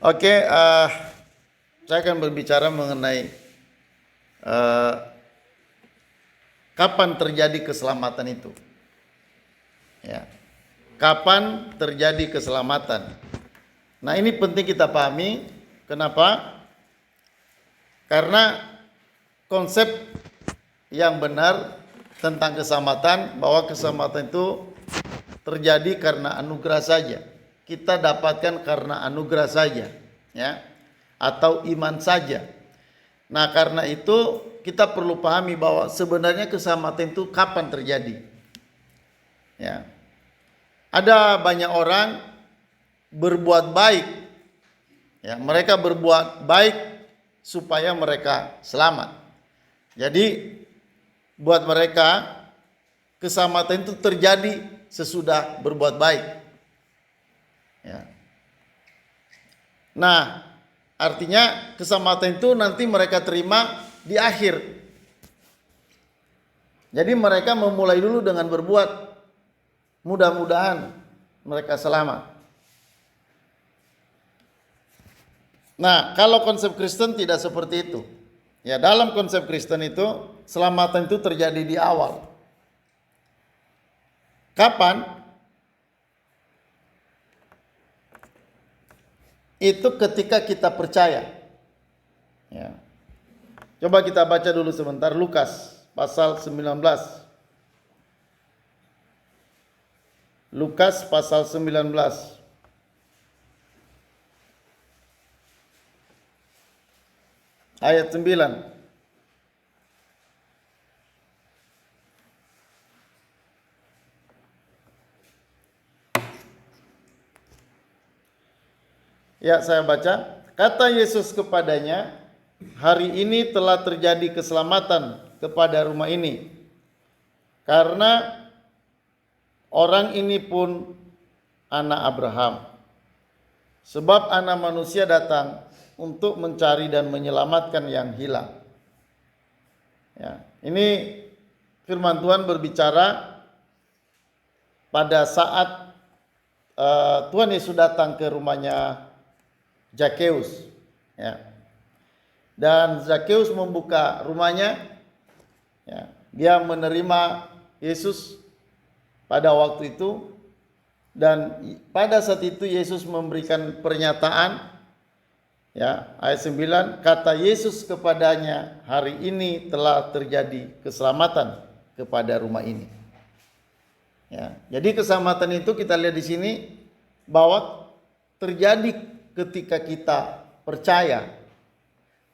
Oke, saya akan berbicara mengenai kapan terjadi keselamatan itu. Ya, kapan terjadi keselamatan? Nah, ini penting kita pahami. Kenapa? Karena konsep yang benar tentang keselamatan, bahwa keselamatan itu terjadi karena anugerah saja. Kita dapatkan karena anugerah saja, ya, atau iman saja. Nah, karena itu kita perlu pahami bahwa sebenarnya keselamatan itu kapan terjadi. Ya. Ada banyak orang berbuat baik. Ya, mereka berbuat baik supaya mereka selamat. Jadi buat mereka keselamatan itu terjadi sesudah berbuat baik. Ya. Nah, artinya keselamatan itu nanti mereka terima di akhir. Jadi mereka memulai dulu dengan berbuat, mudah-mudahan mereka selamat. Nah, kalau konsep Kristen tidak seperti itu. Ya, dalam konsep Kristen itu keselamatan itu terjadi di awal. Kapan? Itu ketika kita percaya. Ya. Coba kita baca dulu sebentar Lukas pasal 19. Lukas pasal 19. Ayat 9. Ya, saya baca. Kata Yesus kepadanya, hari ini telah terjadi keselamatan kepada rumah ini. Karena orang ini pun anak Abraham. Sebab anak manusia datang untuk mencari dan menyelamatkan yang hilang. Ya, ini firman Tuhan berbicara pada saat Tuhan Yesus datang ke rumahnya Zakheus, ya. Dan Zakheus membuka rumahnya, ya. Dia menerima Yesus pada waktu itu, dan pada saat itu Yesus memberikan pernyataan, ya, ayat 9, kata Yesus kepadanya, hari ini telah terjadi keselamatan kepada rumah ini. Ya, jadi keselamatan itu kita lihat di sini bahwa terjadi ketika kita percaya,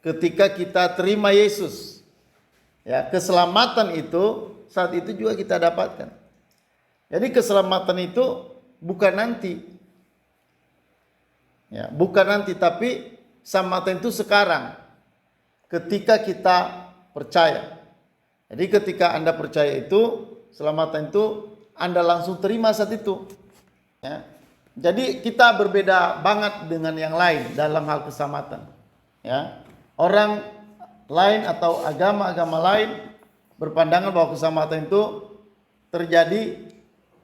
ketika kita terima Yesus. Ya, keselamatan itu saat itu juga kita dapatkan. Jadi keselamatan itu bukan nanti. Ya, bukan nanti, tapi keselamatan itu sekarang. Ketika kita percaya. Jadi ketika Anda percaya itu, keselamatan itu Anda langsung terima saat itu. Ya. Jadi kita berbeda banget dengan yang lain dalam hal keselamatan. Ya. Orang lain atau agama-agama lain berpandangan bahwa keselamatan itu terjadi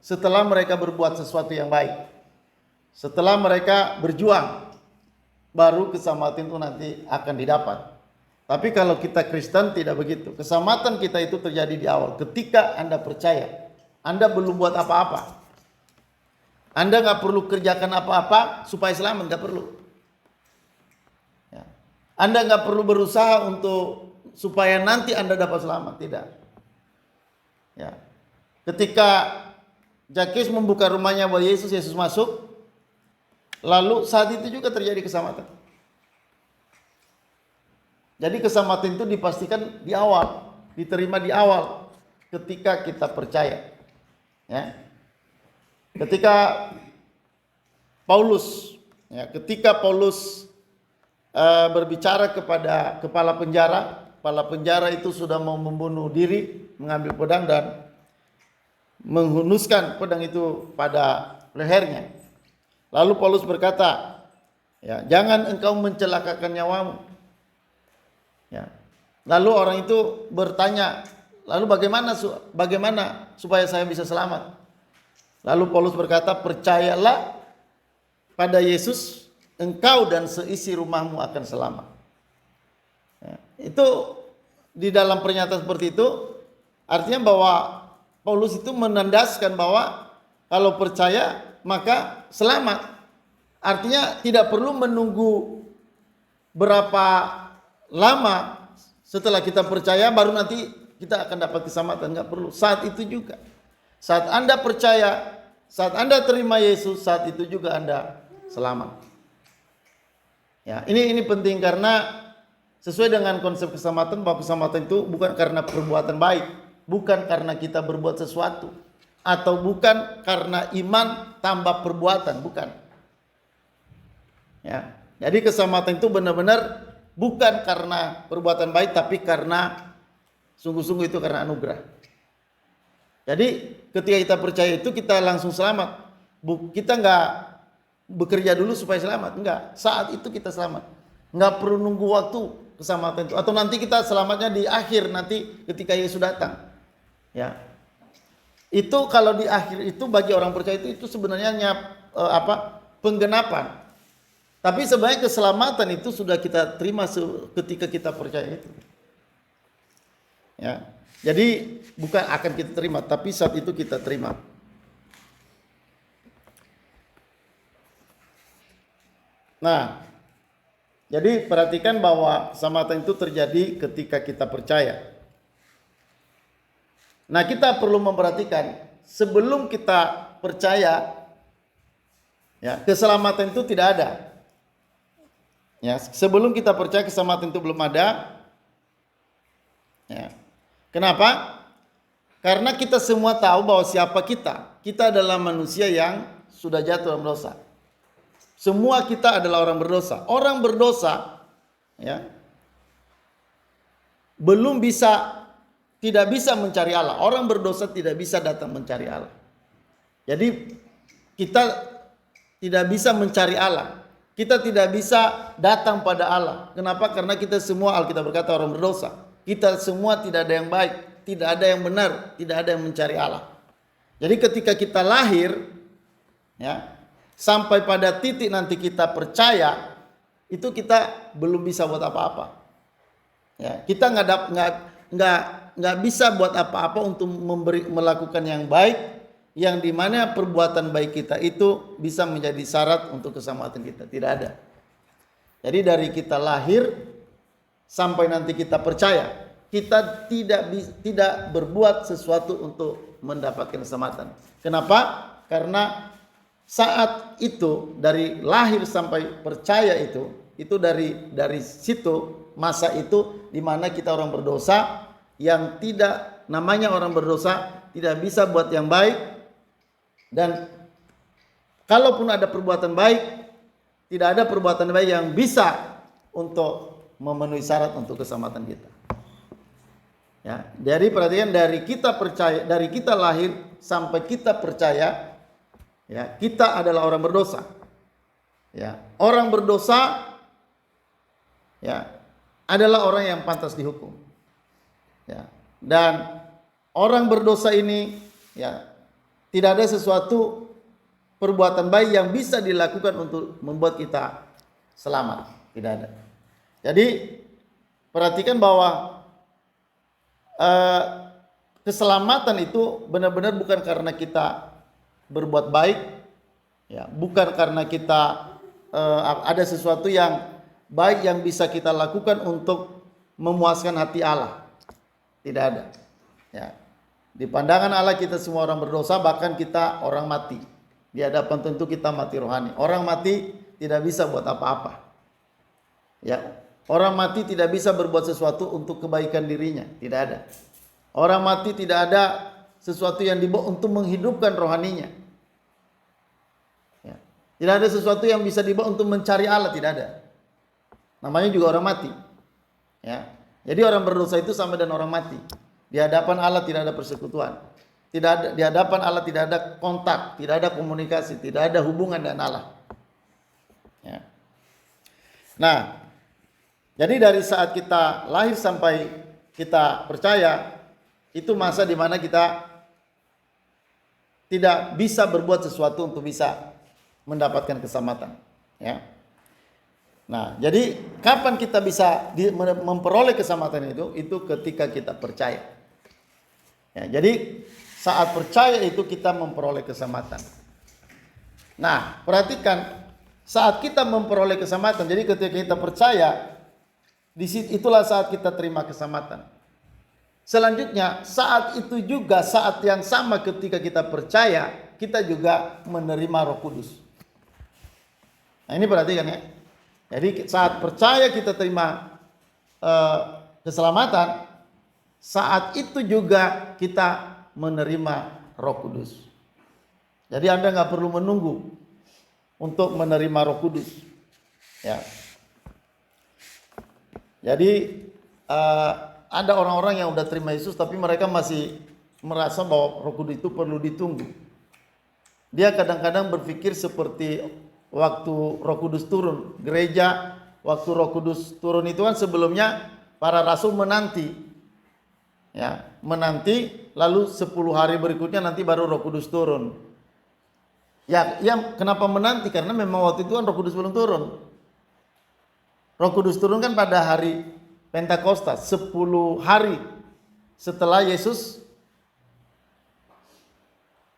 setelah mereka berbuat sesuatu yang baik. Setelah mereka berjuang, baru keselamatan itu nanti akan didapat. Tapi kalau kita Kristen tidak begitu. Keselamatan kita itu terjadi di awal. Ketika Anda percaya, Anda belum buat apa-apa. Anda nggak perlu kerjakan apa-apa supaya selamat, nggak perlu. Ya. Anda nggak perlu berusaha untuk supaya nanti Anda dapat selamat, tidak. Ya. Ketika Zakheus membuka rumahnya buat Yesus, Yesus masuk, lalu saat itu juga terjadi keselamatan. Jadi keselamatan itu dipastikan di awal, diterima di awal, ketika kita percaya. Ya. Ketika Paulus berbicara kepada kepala penjara itu sudah mau membunuh diri, mengambil pedang dan menghunuskan pedang itu pada lehernya. Lalu Paulus berkata, ya, jangan engkau mencelakakan nyawamu. Ya. Lalu orang itu bertanya, lalu bagaimana supaya saya bisa selamat? Lalu Paulus berkata, percayalah pada Yesus engkau dan seisi rumahmu akan selamat. Ya, itu di dalam pernyataan seperti itu artinya bahwa Paulus itu menandaskan bahwa kalau percaya maka selamat. Artinya tidak perlu menunggu berapa lama setelah kita percaya baru nanti kita akan dapat keselamatan. Enggak perlu. Saat itu juga. Saat Anda percaya, saat Anda terima Yesus, saat itu juga Anda selamat. Ya, ini penting karena sesuai dengan konsep keselamatan, bahwa keselamatan itu bukan karena perbuatan baik, bukan karena kita berbuat sesuatu, atau bukan karena iman tambah perbuatan, bukan. Ya, jadi keselamatan itu benar-benar bukan karena perbuatan baik, tapi karena sungguh-sungguh itu karena anugerah. Jadi ketika kita percaya itu kita langsung selamat. Kita nggak bekerja dulu supaya selamat, enggak. Saat itu kita selamat. Nggak perlu nunggu waktu keselamatan itu, atau nanti kita selamatnya di akhir nanti ketika Yesus datang. Ya, itu kalau di akhir itu bagi orang percaya itu sebenarnya penggenapan. Tapi sebenarnya keselamatan itu sudah kita terima ketika kita percaya itu. Ya, jadi bukan akan kita terima, tapi saat itu kita terima. Nah, jadi perhatikan bahwa keselamatan itu terjadi ketika kita percaya. Nah, kita perlu memperhatikan sebelum kita percaya, ya, keselamatan itu tidak ada. Ya, sebelum kita percaya keselamatan itu belum ada. Ya. Kenapa? Karena kita semua tahu bahwa siapa kita. Kita adalah manusia yang sudah jatuh dalam dosa. Semua kita adalah orang berdosa. Orang berdosa, ya, tidak bisa mencari Allah. Orang berdosa tidak bisa datang mencari Allah. Jadi kita tidak bisa mencari Allah. Kita tidak bisa datang pada Allah. Kenapa? Karena kita semua, Alkitab berkata, orang berdosa. Kita semua tidak ada yang baik, tidak ada yang benar, tidak ada yang mencari Allah. Jadi ketika kita lahir, ya, sampai pada titik nanti kita percaya, itu kita belum bisa buat apa-apa. Ya, kita nggak bisa buat apa-apa untuk melakukan yang baik, yang dimana perbuatan baik kita itu bisa menjadi syarat untuk keselamatan kita. Tidak ada. Jadi dari kita lahir sampai nanti kita percaya, kita tidak berbuat sesuatu untuk mendapatkan keselamatan. Kenapa? Karena saat itu dari lahir sampai percaya itu dari situ masa itu di mana kita orang berdosa yang tidak, namanya orang berdosa tidak bisa buat yang baik, dan kalaupun ada perbuatan baik tidak ada perbuatan baik yang bisa untuk memenuhi syarat untuk keselamatan kita. Ya, jadi perhatikan dari kita percaya, dari kita lahir sampai kita percaya, ya, kita adalah orang berdosa. Ya, orang berdosa, ya, adalah orang yang pantas dihukum. Ya, dan orang berdosa ini, ya, tidak ada sesuatu perbuatan baik yang bisa dilakukan untuk membuat kita selamat. Tidak ada. Jadi perhatikan bahwa keselamatan itu benar-benar bukan karena kita berbuat baik, ya, bukan karena kita ada sesuatu yang baik yang bisa kita lakukan untuk memuaskan hati Allah. Tidak ada. Ya. Di pandangan Allah kita semua orang berdosa, bahkan kita orang mati. Di hadapan tentu kita mati rohani. Orang mati tidak bisa buat apa-apa. Ya. Orang mati tidak bisa berbuat sesuatu untuk kebaikan dirinya. Tidak ada. Orang mati tidak ada sesuatu yang dibawa untuk menghidupkan rohaninya. Ya. Tidak ada sesuatu yang bisa dibawa untuk mencari Allah. Tidak ada. Namanya juga orang mati. Ya. Jadi orang berdosa itu sama dengan orang mati. Di hadapan Allah tidak ada persekutuan. Tidak ada, di hadapan Allah tidak ada kontak, tidak ada komunikasi, tidak ada hubungan dengan Allah. Ya. Nah, jadi dari saat kita lahir sampai kita percaya, itu masa di mana kita tidak bisa berbuat sesuatu untuk bisa mendapatkan keselamatan. Ya. Nah, jadi kapan kita bisa memperoleh keselamatan itu? Itu ketika kita percaya. Ya, jadi saat percaya itu kita memperoleh keselamatan. Nah, perhatikan saat kita memperoleh keselamatan. Jadi ketika kita percaya, itulah saat kita terima keselamatan. Selanjutnya, saat itu juga saat yang sama ketika kita percaya, kita juga menerima Roh Kudus. Nah, ini perhatikan ya. Jadi saat percaya kita terima keselamatan, saat itu juga kita menerima Roh Kudus. Jadi Anda nggak perlu menunggu untuk menerima Roh Kudus. Ya. Jadi ada orang-orang yang udah terima Yesus tapi mereka masih merasa bahwa Roh Kudus itu perlu ditunggu. Dia kadang-kadang berpikir seperti waktu Roh Kudus turun. Gereja waktu Roh Kudus turun itu kan sebelumnya para rasul menanti. Ya, menanti lalu 10 hari berikutnya nanti baru Roh Kudus turun. Ya, kenapa menanti? Karena memang waktu itu kan Roh Kudus belum turun. Roh Kudus turun kan pada hari Pentakosta, 10 hari setelah Yesus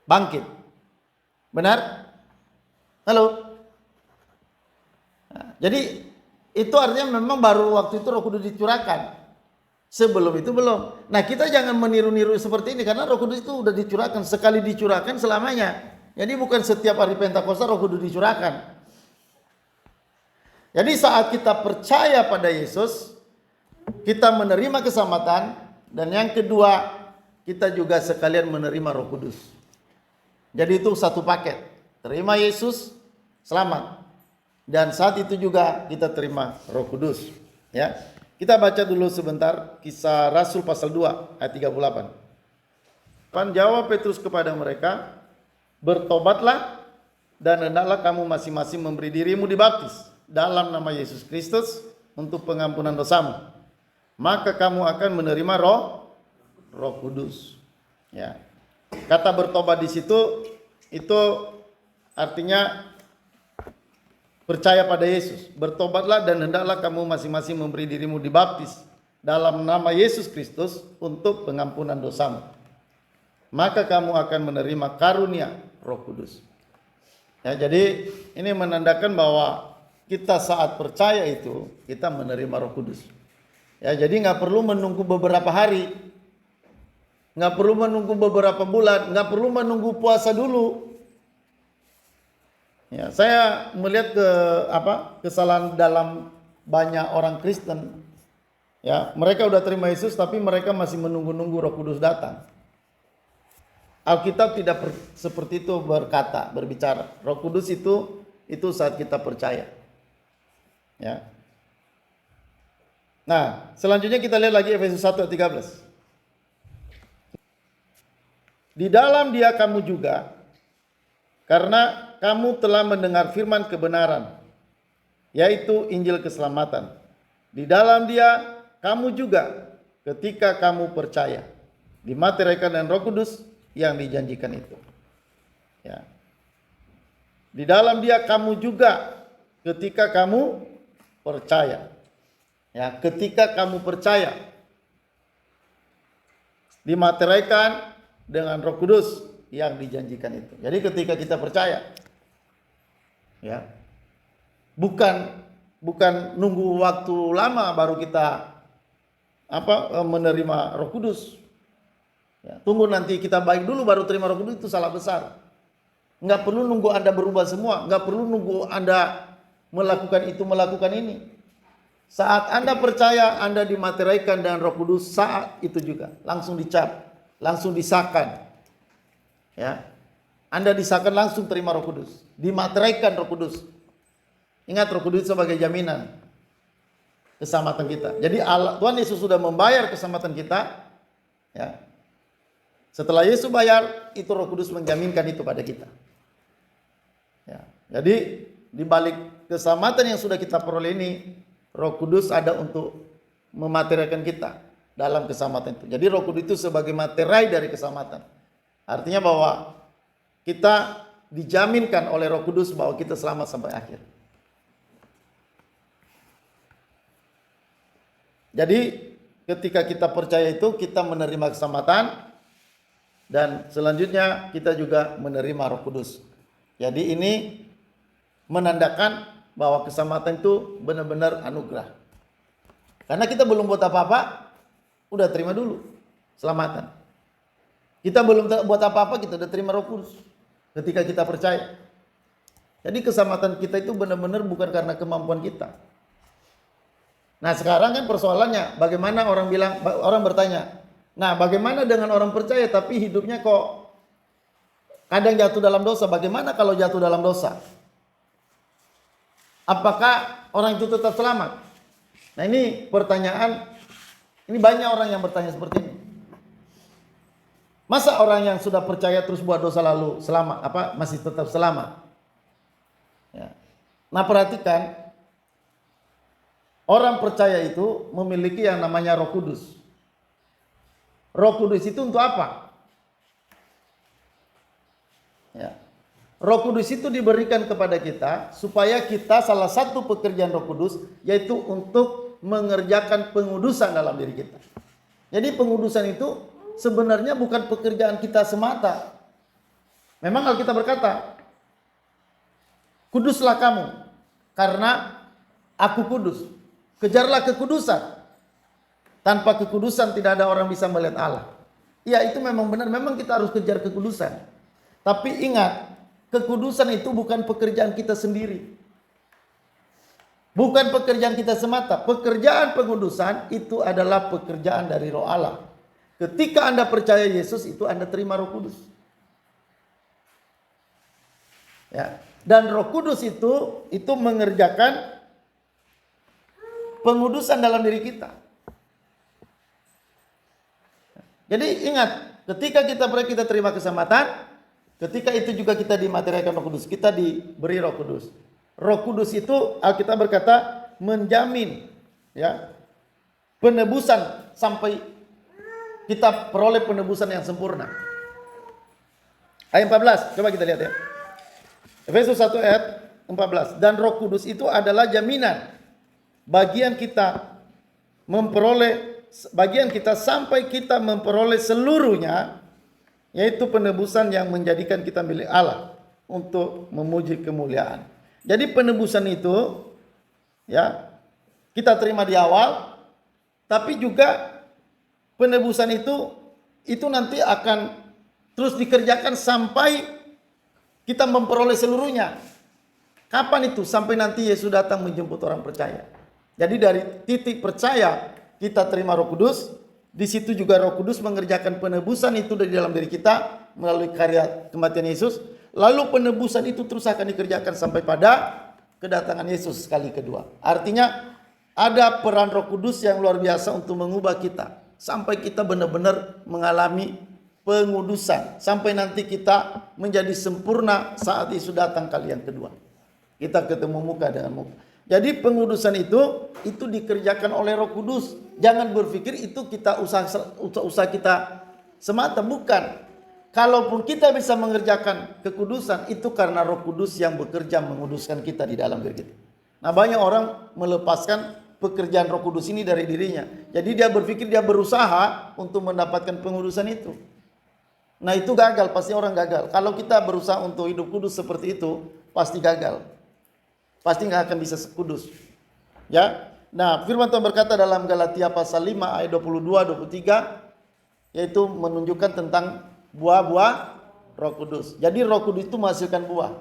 bangkit. Benar? Halo? Nah, jadi itu artinya memang baru waktu itu Roh Kudus dicurahkan. Sebelum itu belum. Nah, kita jangan meniru-niru seperti ini karena Roh Kudus itu udah dicurahkan, sekali dicurahkan selamanya. Jadi bukan setiap hari Pentakosta Roh Kudus dicurahkan. Jadi saat kita percaya pada Yesus, kita menerima keselamatan, dan yang kedua, kita juga sekalian menerima Roh Kudus. Jadi itu satu paket. Terima Yesus, selamat. Dan saat itu juga kita terima Roh Kudus. Ya. Kita baca dulu sebentar Kisah Rasul pasal 2 ayat 38. Jawab Petrus kepada mereka, bertobatlah dan hendaklah kamu masing-masing memberi dirimu dibaptis dalam nama Yesus Kristus untuk pengampunan dosamu. Maka kamu akan menerima Roh Kudus. Ya. Kata bertobat di situ itu artinya percaya pada Yesus. Bertobatlah dan hendaklah kamu masing-masing memberi dirimu dibaptis dalam nama Yesus Kristus untuk pengampunan dosamu. Maka kamu akan menerima karunia Roh Kudus. Ya, jadi ini menandakan bahwa kita saat percaya itu kita menerima Roh Kudus. Ya, jadi nggak perlu menunggu beberapa hari, nggak perlu menunggu beberapa bulan, nggak perlu menunggu puasa dulu. Ya, saya melihat kesalahan dalam banyak orang Kristen. Ya, mereka udah terima Yesus tapi mereka masih menunggu-nunggu Roh Kudus datang. Alkitab tidak seperti itu berbicara. Roh Kudus itu saat kita percaya. Ya. Nah, selanjutnya kita lihat lagi Efesus 1 ayat 13. Di dalam Dia kamu juga, karena kamu telah mendengar firman kebenaran, yaitu Injil keselamatan. Di dalam Dia kamu juga ketika kamu percaya, dimateraikan dengan Roh Kudus yang dijanjikan itu. Ya. Di dalam Dia kamu juga ketika kamu percaya. Ya, ketika kamu percaya, dimateraikan dengan Roh Kudus yang dijanjikan itu. Jadi ketika kita percaya, ya, bukan nunggu waktu lama baru kita menerima Roh Kudus. Ya, tunggu nanti kita baik dulu baru terima Roh Kudus, itu salah besar. Nggak perlu nunggu Anda berubah semua, nggak perlu nunggu Anda melakukan itu melakukan ini. Saat Anda percaya, Anda dimateraikan dengan Roh Kudus, saat itu juga langsung dicap, langsung disahkan. Ya. Anda disahkan langsung terima Roh Kudus, dimateraikan Roh Kudus. Ingat, Roh Kudus sebagai jaminan keselamatan kita. Jadi Tuhan Yesus sudah membayar keselamatan kita. Ya. Setelah Yesus bayar, itu Roh Kudus menjaminkan itu pada kita. Ya. Jadi di balik keselamatan yang sudah kita peroleh ini, Roh Kudus ada untuk memateraikan kita dalam keselamatan itu. Jadi Roh Kudus itu sebagai materai dari keselamatan. Artinya bahwa kita dijaminkan oleh Roh Kudus bahwa kita selamat sampai akhir. Jadi ketika kita percaya itu kita menerima keselamatan, dan selanjutnya kita juga menerima Roh Kudus. Jadi ini menandakan bahwa keselamatan itu benar-benar anugerah. Karena kita belum buat apa-apa, udah terima dulu selamatan. Kita belum buat apa-apa, kita udah terima Roh Kudus ketika kita percaya. Jadi keselamatan kita itu benar-benar bukan karena kemampuan kita. Nah sekarang kan persoalannya, bagaimana orang bertanya, nah bagaimana dengan orang percaya tapi hidupnya kok kadang jatuh dalam dosa? Bagaimana kalau jatuh dalam dosa? Apakah orang itu tetap selamat? Nah ini pertanyaan, ini banyak orang yang bertanya seperti ini. Masa orang yang sudah percaya terus buat dosa lalu selamat, masih tetap selamat? Ya. Nah perhatikan, orang percaya itu memiliki yang namanya Roh Kudus. Roh Kudus itu untuk apa? Ya. Roh Kudus itu diberikan kepada kita supaya kita, salah satu pekerjaan Roh Kudus yaitu untuk mengerjakan pengudusan dalam diri kita. Jadi pengudusan itu sebenarnya bukan pekerjaan kita semata. Memang Alkitab berkata, kuduslah kamu karena aku kudus. Kejarlah kekudusan. Tanpa kekudusan tidak ada orang bisa melihat Allah. Ya itu memang benar, memang kita harus kejar kekudusan. Tapi ingat, kekudusan itu bukan pekerjaan kita sendiri. Bukan pekerjaan kita semata. Pekerjaan pengudusan itu adalah pekerjaan dari Roh Allah. Ketika Anda percaya Yesus, itu Anda terima Roh Kudus. Ya. Dan Roh Kudus itu mengerjakan pengudusan dalam diri kita. Jadi ingat, ketika kita terima keselamatan, ketika itu juga kita dimaterialkan Roh Kudus, kita diberi Roh Kudus. Roh Kudus itu Alkitab berkata menjamin ya penebusan sampai kita peroleh penebusan yang sempurna. Ayat 14, coba kita lihat ya. Efesus 1 ayat 14. Dan Roh Kudus itu adalah jaminan bagian kita sampai kita memperoleh seluruhnya, yaitu penebusan yang menjadikan kita milik Allah untuk memuji kemuliaan. Jadi penebusan itu ya kita terima di awal, tapi juga penebusan itu nanti akan terus dikerjakan sampai kita memperoleh seluruhnya. Kapan itu? Sampai nanti Yesus datang menjemput orang percaya. Jadi dari titik percaya kita terima Roh Kudus, di situ juga Roh Kudus mengerjakan penebusan itu dari dalam diri kita melalui karya kematian Yesus. Lalu penebusan itu terus akan dikerjakan sampai pada kedatangan Yesus kali kedua. Artinya ada peran Roh Kudus yang luar biasa untuk mengubah kita sampai kita benar-benar mengalami pengudusan, sampai nanti kita menjadi sempurna saat Yesus datang kali yang kedua. Kita ketemu muka dengan muka. Jadi pengudusan itu dikerjakan oleh Roh Kudus. Jangan berpikir itu kita usaha kita semata, bukan. Kalaupun kita bisa mengerjakan kekudusan, itu karena Roh Kudus yang bekerja menguduskan kita di dalam diri kita. Nah banyak orang melepaskan pekerjaan Roh Kudus ini dari dirinya. Jadi dia berpikir dia berusaha untuk mendapatkan pengudusan itu. Nah itu gagal, pasti orang gagal. Kalau kita berusaha untuk hidup kudus seperti itu, pasti gagal. Pasti nggak akan bisa kudus. Ya. Nah firman Tuhan berkata dalam Galatia pasal 5 ayat 22-23, yaitu menunjukkan tentang buah-buah Roh Kudus. Jadi Roh Kudus itu menghasilkan buah.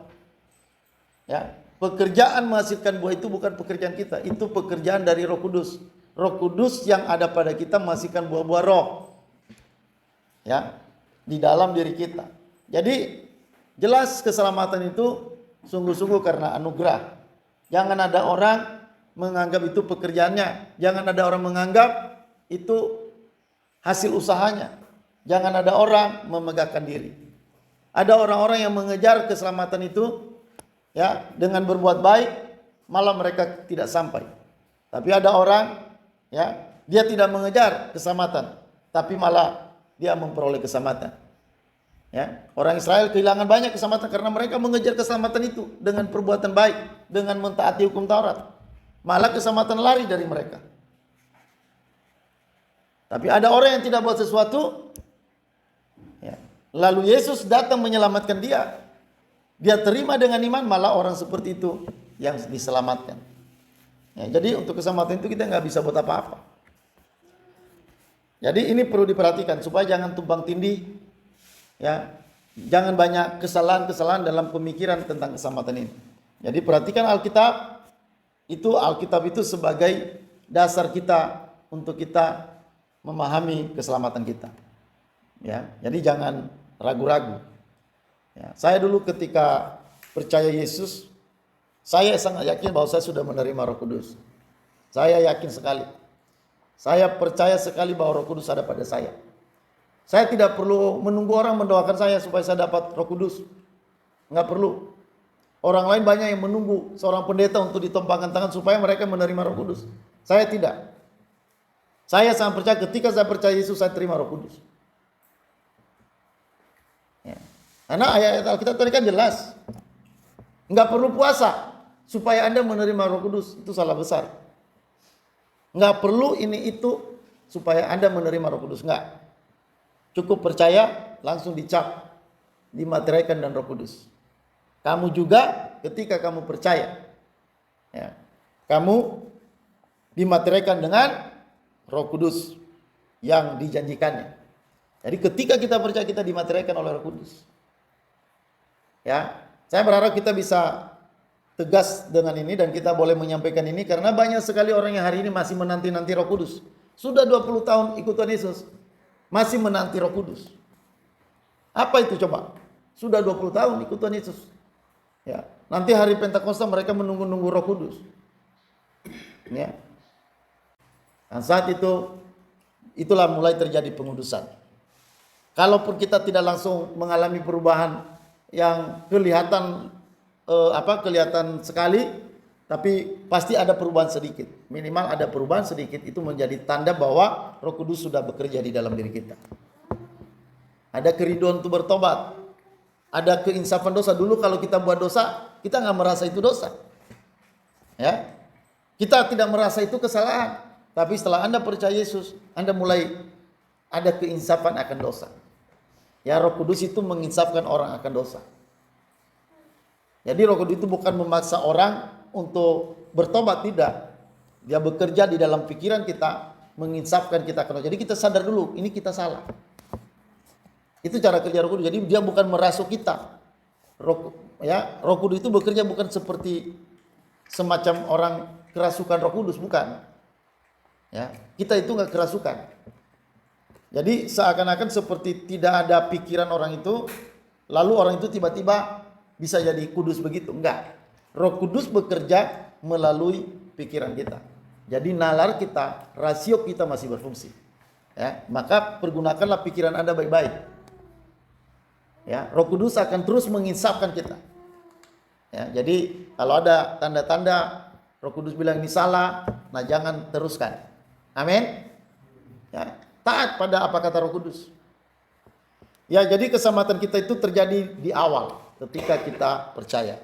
Ya, pekerjaan menghasilkan buah itu bukan pekerjaan kita, itu pekerjaan dari Roh Kudus. Roh Kudus yang ada pada kita menghasilkan buah-buah roh. Ya, di dalam diri kita. Jadi jelas keselamatan itu sungguh-sungguh karena anugerah. Jangan ada orang menganggap itu pekerjaannya. Jangan ada orang menganggap itu hasil usahanya. Jangan ada orang memegahkan diri. Ada orang-orang yang mengejar keselamatan itu ya dengan berbuat baik, malah mereka tidak sampai. Tapi ada orang ya, dia tidak mengejar keselamatan, tapi malah dia memperoleh keselamatan. Ya, orang Israel kehilangan banyak keselamatan karena mereka mengejar keselamatan itu dengan perbuatan baik, dengan mentaati hukum Taurat. Malah keselamatan lari dari mereka. Tapi ada orang yang tidak buat sesuatu, ya, lalu Yesus datang menyelamatkan dia. Dia terima dengan iman, malah orang seperti itu yang diselamatkan. Ya, jadi untuk keselamatan itu kita nggak bisa buat apa-apa. Jadi ini perlu diperhatikan supaya jangan tumpang tindih, ya, jangan banyak kesalahan-kesalahan dalam pemikiran tentang keselamatan ini. Jadi perhatikan Alkitab itu sebagai dasar kita untuk kita memahami keselamatan kita. Ya, jadi jangan ragu-ragu. Ya, saya dulu ketika percaya Yesus, saya sangat yakin bahwa saya sudah menerima Roh Kudus. Saya yakin sekali. Saya percaya sekali bahwa Roh Kudus ada pada saya. Saya tidak perlu menunggu orang mendoakan saya supaya saya dapat Roh Kudus. Enggak perlu. Orang lain banyak yang menunggu seorang pendeta untuk ditumpangkan tangan supaya mereka menerima Roh Kudus. Saya tidak. Saya sangat percaya ketika saya percaya Yesus, saya terima Roh Kudus. Ya. Karena ayat Alkitab tadi kan jelas. Enggak perlu puasa supaya Anda menerima Roh Kudus. Itu salah besar. Enggak perlu ini itu supaya Anda menerima Roh Kudus. Enggak. Cukup percaya, langsung dicap, dimateraikan dan Roh Kudus. Kamu juga ketika kamu percaya, ya, kamu dimateraikan dengan Roh Kudus yang dijanjikannya. Jadi ketika kita percaya, kita dimateraikan oleh Roh Kudus. Ya, saya berharap kita bisa tegas dengan ini dan kita boleh menyampaikan ini karena banyak sekali orang yang hari ini masih menanti-nanti Roh Kudus. Sudah 20 tahun ikut Tuhan Yesus, masih menanti Roh Kudus. Apa itu coba? Sudah 20 tahun ikut Tuhan Yesus. Ya, nanti hari Pentakosta mereka menunggu-nunggu Roh Kudus. Ya. Dan saat itulah mulai terjadi pengudusan. Kalaupun kita tidak langsung mengalami perubahan yang kelihatan sekali, tapi pasti ada perubahan sedikit. Minimal ada perubahan sedikit, itu menjadi tanda bahwa Roh Kudus sudah bekerja di dalam diri kita. Ada kerinduan untuk bertobat, ada keinsafan dosa. Dulu kalau kita buat dosa, kita nggak merasa itu dosa, ya, kita tidak merasa itu kesalahan. Tapi setelah Anda percaya Yesus, Anda mulai ada keinsafan akan dosa. Ya, Roh Kudus itu menginsafkan orang akan dosa. Jadi Roh Kudus itu bukan memaksa orang untuk bertobat, tidak. Dia bekerja di dalam pikiran kita, menginsafkan kita akan dosa. Jadi kita sadar dulu, ini kita salah. Itu cara kerja Roh Kudus. Jadi dia bukan merasuk kita. Roh Kudus itu bekerja bukan seperti semacam orang kerasukan Roh Kudus, bukan. Ya, kita itu nggak kerasukan. Jadi seakan-akan seperti tidak ada pikiran orang itu, lalu orang itu tiba-tiba bisa jadi kudus begitu. Enggak. Roh Kudus bekerja melalui pikiran kita. Jadi nalar kita, rasio kita masih berfungsi. Ya, maka pergunakanlah pikiran Anda baik-baik. Ya, Roh Kudus akan terus menginsafkan kita. Ya, jadi kalau ada tanda-tanda Roh Kudus bilang ini salah, nah jangan teruskan. Amin. Ya, taat pada apa kata Roh Kudus. Ya, jadi keselamatan kita itu terjadi di awal ketika kita percaya.